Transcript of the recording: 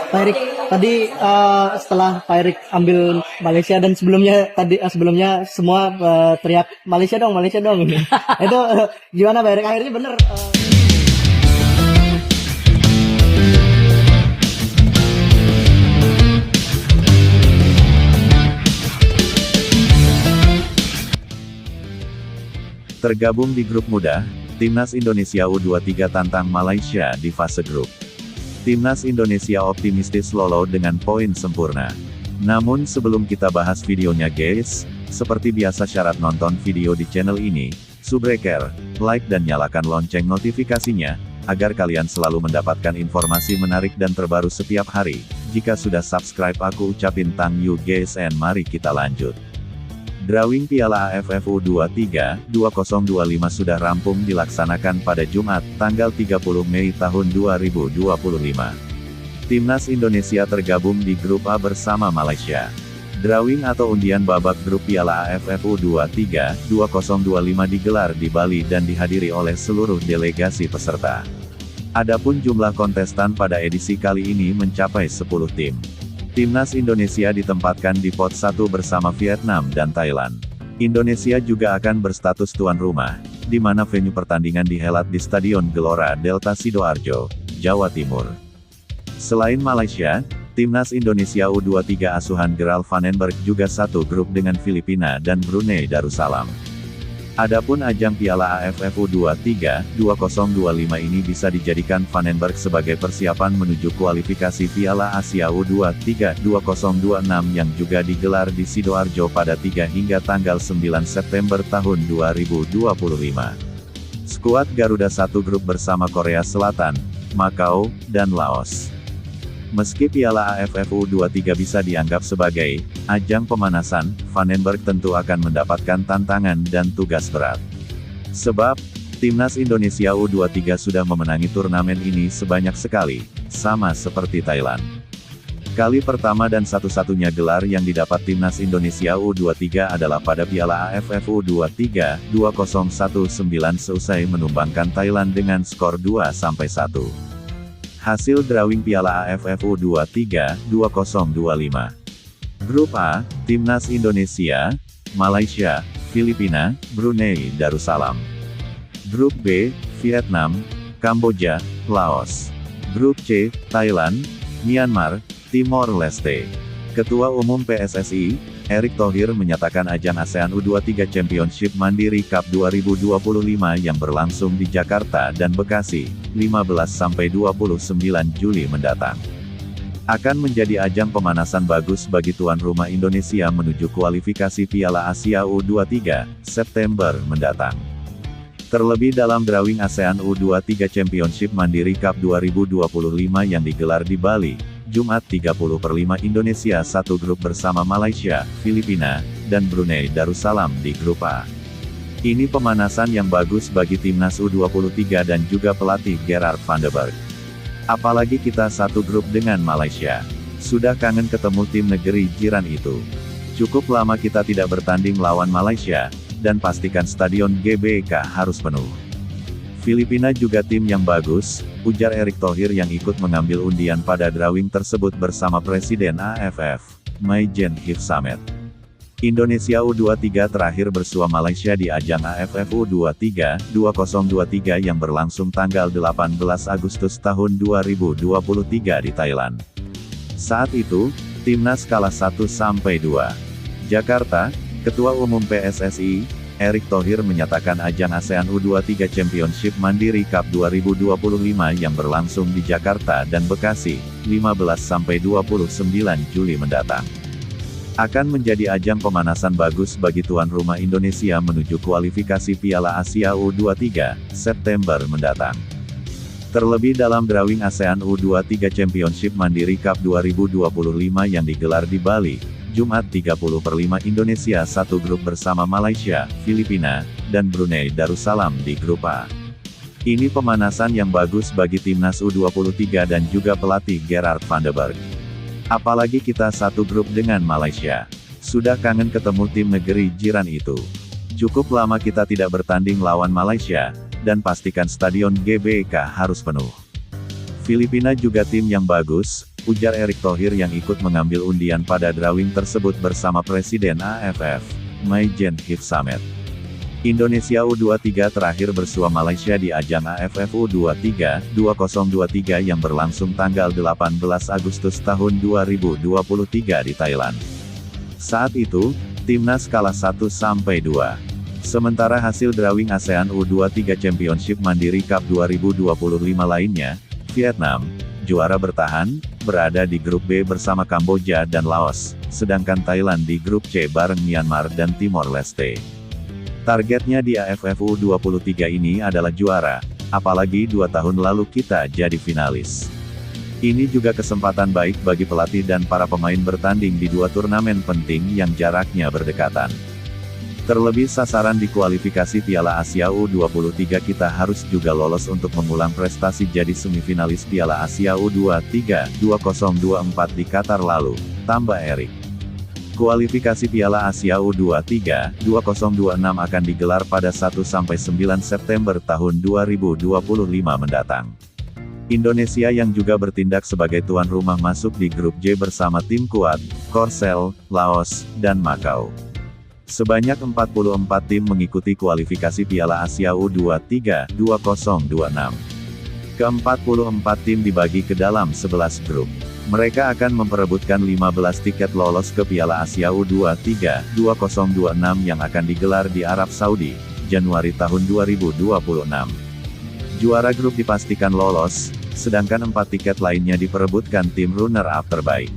Pak Erik, tadi setelah Pak Erik ambil Malaysia dan sebelumnya semua teriak Malaysia dong, Malaysia dong. Itu gimana Pak Erik? Akhirnya bener. Tergabung di grup muda, Timnas Indonesia U23 tantang Malaysia di fase grup. Timnas Indonesia optimistis lolos dengan poin sempurna. Namun sebelum kita bahas videonya guys, seperti biasa syarat nonton video di channel ini, subbreaker, like dan nyalakan lonceng notifikasinya, agar kalian selalu mendapatkan informasi menarik dan terbaru setiap hari. Jika sudah subscribe aku ucapin thank you guys and mari kita lanjut. Drawing Piala AFF U23 2025 sudah rampung dilaksanakan pada Jumat, tanggal 30 Mei tahun 2025. Timnas Indonesia tergabung di grup A bersama Malaysia. Drawing atau undian babak grup Piala AFF U23 2025 digelar di Bali dan dihadiri oleh seluruh delegasi peserta. Adapun jumlah kontestan pada edisi kali ini mencapai 10 tim. Timnas Indonesia ditempatkan di pot 1 bersama Vietnam dan Thailand. Indonesia juga akan berstatus tuan rumah, di mana venue pertandingan dihelat di Stadion Gelora Delta Sidoarjo, Jawa Timur. Selain Malaysia, Timnas Indonesia U23 asuhan Gerald Vandenberg juga satu grup dengan Filipina dan Brunei Darussalam. Adapun ajang Piala AFF U23 2025 ini bisa dijadikan Vandenberg sebagai persiapan menuju kualifikasi Piala Asia U23 2026 yang juga digelar di Sidoarjo pada 3 hingga tanggal 9 September tahun 2025. Skuad Garuda satu grup bersama Korea Selatan, Makau, dan Laos. Meski Piala AFF U23 bisa dianggap sebagai ajang pemanasan, Vandenberg tentu akan mendapatkan tantangan dan tugas berat. Sebab, Timnas Indonesia U23 sudah memenangi turnamen ini sebanyak sekali, sama seperti Thailand. Kali pertama dan satu-satunya gelar yang didapat Timnas Indonesia U23 adalah pada Piala AFF U23 2019 seusai menumbangkan Thailand dengan skor 2-1. Hasil drawing Piala AFF U23 2025. Grup A, Timnas Indonesia, Malaysia, Filipina, Brunei Darussalam. Grup B, Vietnam, Kamboja, Laos. Grup C, Thailand, Myanmar, Timor Leste. Ketua Umum PSSI, Erick Thohir menyatakan ajang ASEAN U23 Championship Mandiri Cup 2025 yang berlangsung di Jakarta dan Bekasi, 15-29 Juli mendatang, akan menjadi ajang pemanasan bagus bagi tuan rumah Indonesia menuju kualifikasi Piala Asia U23, September mendatang. Terlebih dalam drawing ASEAN U23 Championship Mandiri Cup 2025 yang digelar di Bali, Jumat 30/5 Indonesia satu grup bersama Malaysia, Filipina, dan Brunei Darussalam di grup A. Ini pemanasan yang bagus bagi Timnas U23 dan juga pelatih Gerard Vandenberg. Apalagi kita satu grup dengan Malaysia. Sudah kangen ketemu tim negeri jiran itu. Cukup lama kita tidak bertanding lawan Malaysia, dan pastikan stadion GBK harus penuh. Filipina juga tim yang bagus, ujar Erick Thohir yang ikut mengambil undian pada drawing tersebut bersama Presiden AFF, Maijen Hif Samet. Indonesia U23 terakhir bersua Malaysia di ajang AFF U23 2023 yang berlangsung tanggal 18 Agustus tahun 2023 di Thailand. Saat itu, timnas kalah 1-2. Jakarta, Ketua Umum PSSI, Erick Thohir menyatakan ajang ASEAN U23 Championship Mandiri Cup 2025 yang berlangsung di Jakarta dan Bekasi, 15-29 Juli mendatang, akan menjadi ajang pemanasan bagus bagi tuan rumah Indonesia menuju kualifikasi Piala Asia U23, September mendatang. Terlebih dalam drawing ASEAN U23 Championship Mandiri Cup 2025 yang digelar di Bali, Jumat 30/5 Indonesia satu grup bersama Malaysia, Filipina, dan Brunei Darussalam di grup A. Ini pemanasan yang bagus bagi Timnas U23 dan juga pelatih Gerard Vandenberg. Apalagi kita satu grup dengan Malaysia. Sudah kangen ketemu tim negeri jiran itu. Cukup lama kita tidak bertanding lawan Malaysia, dan pastikan stadion GBK harus penuh. Filipina juga tim yang bagus, ujar Erick Thohir yang ikut mengambil undian pada drawing tersebut bersama Presiden AFF, Maijen Hif Samet. Indonesia U23 terakhir bersua Malaysia di ajang AFF U23 2023 yang berlangsung tanggal 18 Agustus tahun 2023 di Thailand. Saat itu, timnas kalah 1-2. Sementara hasil drawing ASEAN U23 Championship Mandiri Cup 2025 lainnya, Vietnam, juara bertahan, berada di grup B bersama Kamboja dan Laos, sedangkan Thailand di grup C bareng Myanmar dan Timor Leste. Targetnya di AFF U23 ini adalah juara, apalagi 2 tahun lalu kita jadi finalis. Ini juga kesempatan baik bagi pelatih dan para pemain bertanding di 2 turnamen penting yang jaraknya berdekatan. Terlebih sasaran di kualifikasi Piala Asia U23 kita harus juga lolos untuk mengulang prestasi jadi semifinalis Piala Asia U23 2024 di Qatar lalu, tambah Erick. Kualifikasi Piala Asia U23 2026 akan digelar pada 1-9 September tahun 2025 mendatang. Indonesia yang juga bertindak sebagai tuan rumah masuk di grup J bersama tim kuat, Korsel, Laos, dan Macau. Sebanyak 44 tim mengikuti kualifikasi Piala Asia U23 2026. Ke-44 tim dibagi ke dalam 11 grup. Mereka akan memperebutkan 15 tiket lolos ke Piala Asia U23 2026 yang akan digelar di Arab Saudi, Januari tahun 2026. Juara grup dipastikan lolos, sedangkan 4 tiket lainnya diperebutkan tim runner-up terbaik.